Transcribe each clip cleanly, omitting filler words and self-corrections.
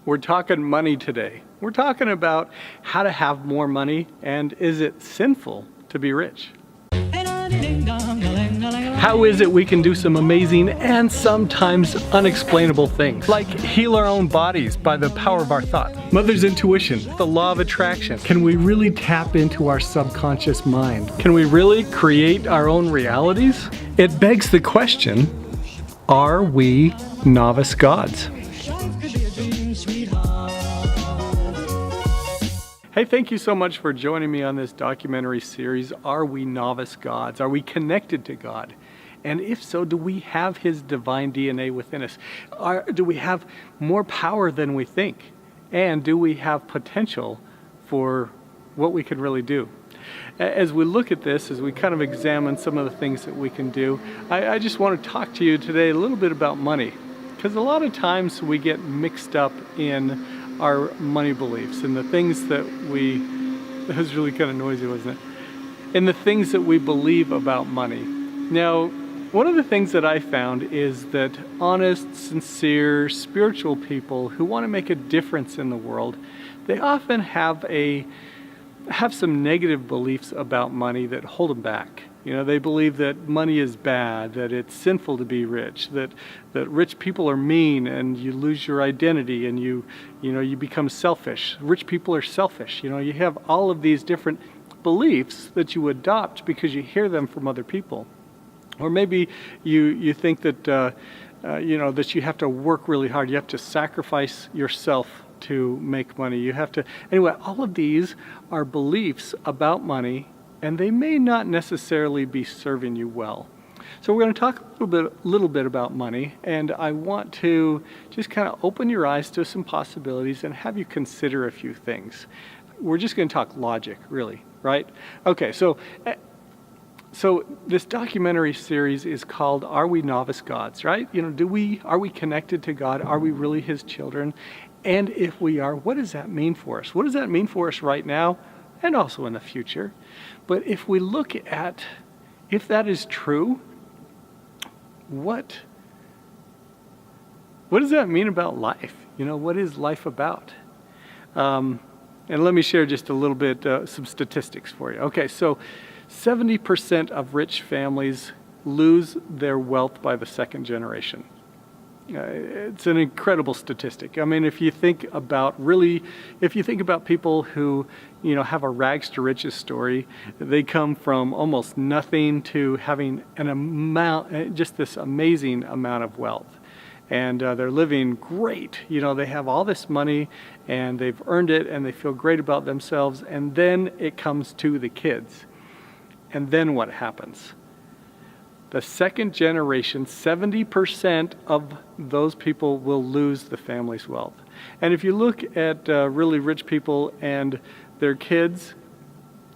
We're talking money today. We're talking about how to have more money, and is it sinful to be rich? How is it we can do some amazing and sometimes unexplainable things, like heal our own bodies by the power of our thoughts? Mother's intuition, the law of attraction. Can we really tap into our subconscious mind? Can we really create our own realities? It begs the question, are we novice gods? Hey, thank you so much for joining me on this documentary series, Are We Novice Gods? Are we connected to God? And if so, do we have His divine DNA within us? Do we have more power than we think? And do we have potential for what we can really do? As we look at this, as we kind of examine some of the things that we can do, I just want to talk to you today a little bit about money. Because a lot of times we get mixed up in our money beliefs and the things that that was really kind of noisy, wasn't it? And the things that we believe about money. Now, one of the things that I found is that honest, sincere, spiritual people who want to make a difference in the world, they often have some negative beliefs about money that hold them back. You know, they believe that money is bad, that it's sinful to be rich, that rich people are mean and you lose your identity and you become selfish. Rich people are selfish. You know, you have all of these different beliefs that you adopt because you hear them from other people. Or maybe you think that that you have to work really hard. You have to sacrifice yourself to make money. Anyway, all of these are beliefs about money, and they may not necessarily be serving you well. So we're going to talk a little bit about money, and I want to just kind of open your eyes to some possibilities and have you consider a few things. We're just going to talk logic, really, right? Okay, so this documentary series is called Are We Novice Gods, right? You know, are we connected to God? Are we really His children? And if we are, what does that mean for us? What does that mean for us right now and also in the future? But if we look at, if that is true, what does that mean about life? You know, what is life about? And let me share just a little bit, some statistics for you. Okay, so 70% of rich families lose their wealth by the second generation. It's an incredible statistic. I mean, if you think about people who, have a rags to riches story, they come from almost nothing to having just this amazing amount of wealth. And they're living great. They have all this money and they've earned it and they feel great about themselves. And then it comes to the kids. And then what happens? The second generation, 70% of those people will lose the family's wealth. And if you look at really rich people and their kids,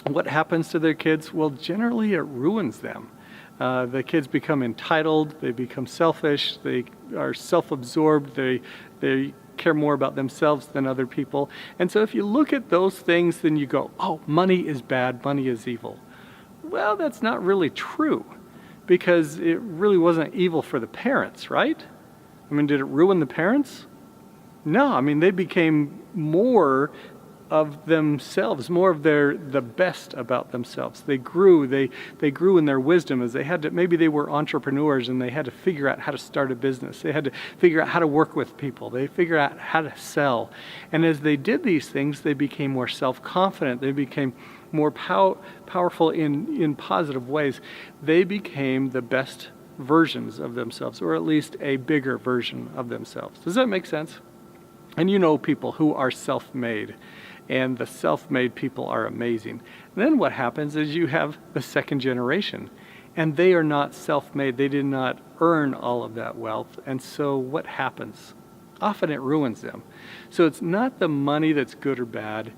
what happens to their kids? Well, generally it ruins them. The kids become entitled, they become selfish, they are self-absorbed, they care more about themselves than other people. And so if you look at those things, then you go, oh, money is bad, money is evil. Well, that's not really true, because it really wasn't evil for the parents, right? I mean, did it ruin the parents? No, I mean, they became more of themselves, more of the best about themselves. They grew in their wisdom as maybe they were entrepreneurs and they had to figure out how to start a business. They had to figure out how to work with people. They figured out how to sell. And as they did these things, they became more self-confident. They became more powerful in positive ways. They became the best versions of themselves, or at least a bigger version of themselves. Does that make sense? And you know people who are self-made, and the self-made people are amazing. And then what happens is you have the second generation, and they are not self-made. They did not earn all of that wealth. And so what happens? Often it ruins them. So it's not the money that's good or bad,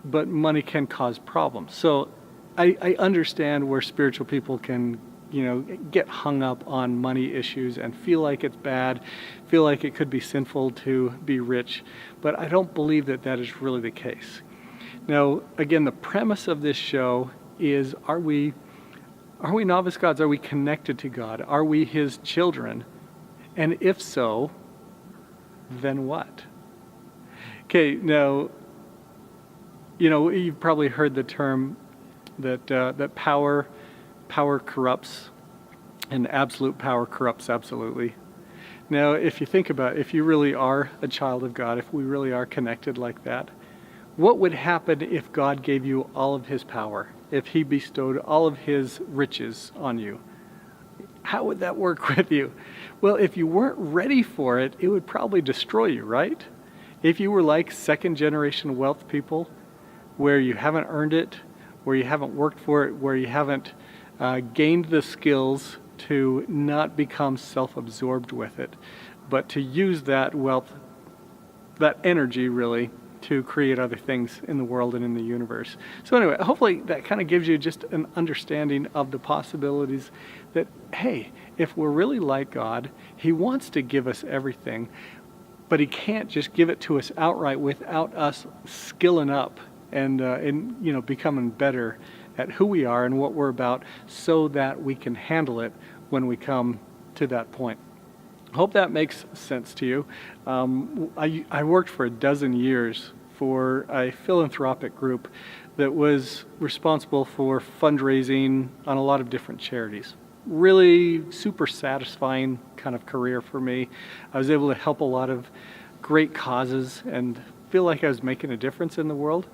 but money can cause problems. So I understand where spiritual people can, get hung up on money issues and feel like it's bad, feel like it could be sinful to be rich, but I don't believe that is really the case. Now, again, the premise of this show is, are we novice gods? Are we connected to God? Are we His children? And if so, then what? Okay, now, you've probably heard the term that power corrupts, and absolute power corrupts absolutely. Now, if you think about it, if you really are a child of God, if we really are connected like that, what would happen if God gave you all of his power, if he bestowed all of his riches on you? How would that work with you? Well, if you weren't ready for it, it would probably destroy you, right? If you were like second generation wealth people, where you haven't earned it, where you haven't worked for it, where you haven't gained the skills to not become self-absorbed with it, but to use that wealth, that energy really, to create other things in the world and in the universe. So anyway, hopefully that kind of gives you just an understanding of the possibilities that, hey, if we're really like God, he wants to give us everything, but he can't just give it to us outright without us skilling up and becoming better at who we are and what we're about, so that we can handle it when we come to that point. Hope that makes sense to you. I worked for 12 years for a philanthropic group that was responsible for fundraising on a lot of different charities. Really super satisfying kind of career for me. I was able to help a lot of great causes and feel like I was making a difference in the world.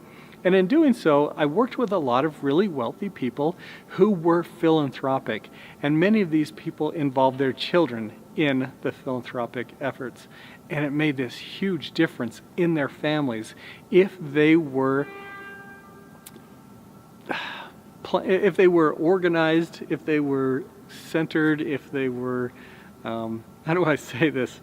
And in doing so, I worked with a lot of really wealthy people who were philanthropic. And many of these people involved their children in the philanthropic efforts. And it made this huge difference in their families if they were organized, if they were centered, if they were, how do I say this?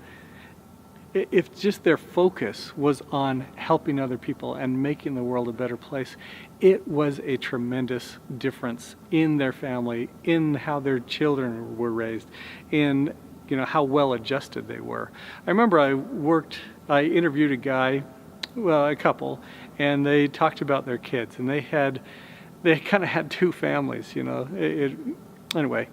If just their focus was on helping other people and making the world a better place, it was a tremendous difference in their family, in how their children were raised, in how well adjusted they were. I remember I interviewed a couple, and they talked about their kids, and they kind of had two families, anyway.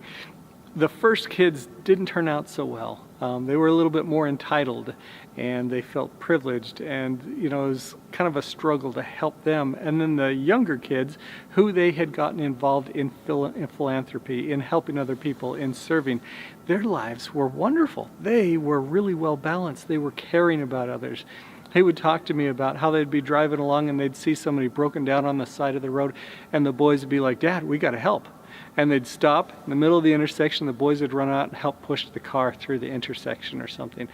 The first kids didn't turn out so well. They were a little bit more entitled, and they felt privileged, and it was kind of a struggle to help them. And then the younger kids, who they had gotten involved in philanthropy, in helping other people, in serving, their lives were wonderful. They were really well balanced. They were caring about others. They would talk to me about how they'd be driving along and they'd see somebody broken down on the side of the road, and the boys would be like, "Dad, we got to help." And they'd stop in the middle of the intersection. The boys would run out and help push the car through the intersection or something.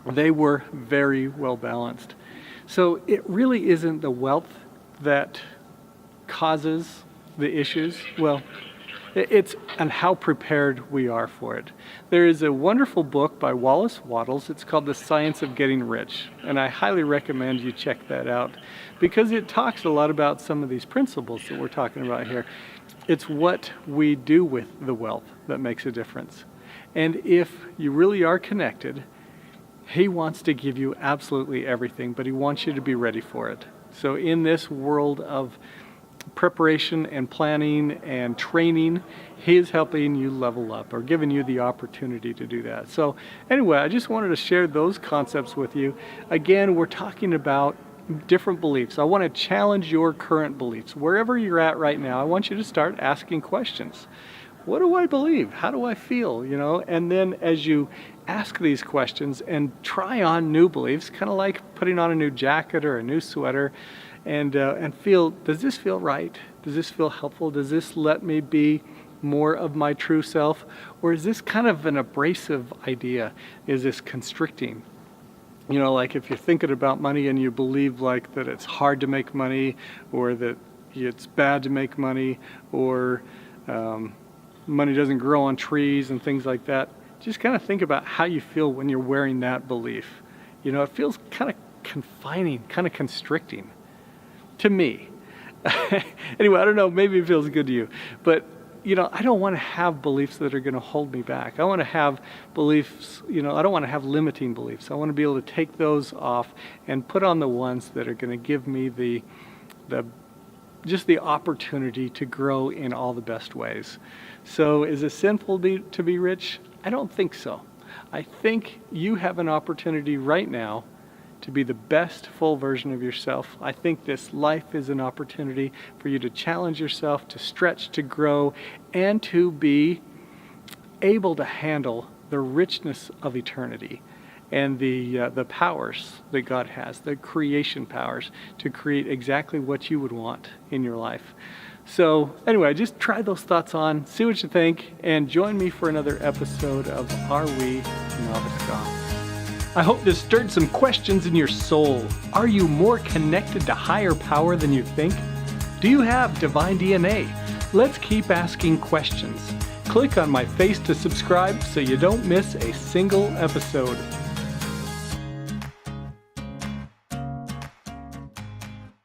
They were very well balanced. So it really isn't the wealth that causes the issues. Well, it's and how prepared we are for it. There is a wonderful book by Wallace Wattles. It's called The Science of Getting Rich. And I highly recommend you check that out, because it talks a lot about some of these principles that we're talking about here. It's what we do with the wealth that makes a difference. And if you really are connected, he wants to give you absolutely everything, but he wants you to be ready for it. So in this world of preparation and planning and training, he is helping you level up, or giving you the opportunity to do that. So anyway, I just wanted to share those concepts with you. Again, we're talking about different beliefs. I want to challenge your current beliefs. Wherever you're at right now, I want you to start asking questions. What do I believe? How do I feel? And then as you ask these questions and try on new beliefs, kind of like putting on a new jacket or a new sweater, and feel, does this feel right? Does this feel helpful? Does this let me be more of my true self? Or is this kind of an abrasive idea? Is this constricting? Like if you're thinking about money and you believe like that it's hard to make money, or that it's bad to make money, or money doesn't grow on trees and things like that, just kind of think about how you feel when you're wearing that belief. It feels kind of confining, kind of constricting to me. Anyway, I don't know, maybe it feels good to you, but I don't want to have beliefs that are going to hold me back. I want to have beliefs, I don't want to have limiting beliefs. I want to be able to take those off and put on the ones that are going to give me the opportunity to grow in all the best ways. So is it sinful to be rich? I don't think so. I think you have an opportunity right now to be the best full version of yourself. I think this life is an opportunity for you to challenge yourself, to stretch, to grow, and to be able to handle the richness of eternity and the powers that God has, the creation powers, to create exactly what you would want in your life. So anyway, just try those thoughts on, see what you think, and join me for another episode of Are We Novice Goths? I hope this stirred some questions in your soul. Are you more connected to higher power than you think? Do you have divine DNA? Let's keep asking questions. Click on my face to subscribe so you don't miss a single episode.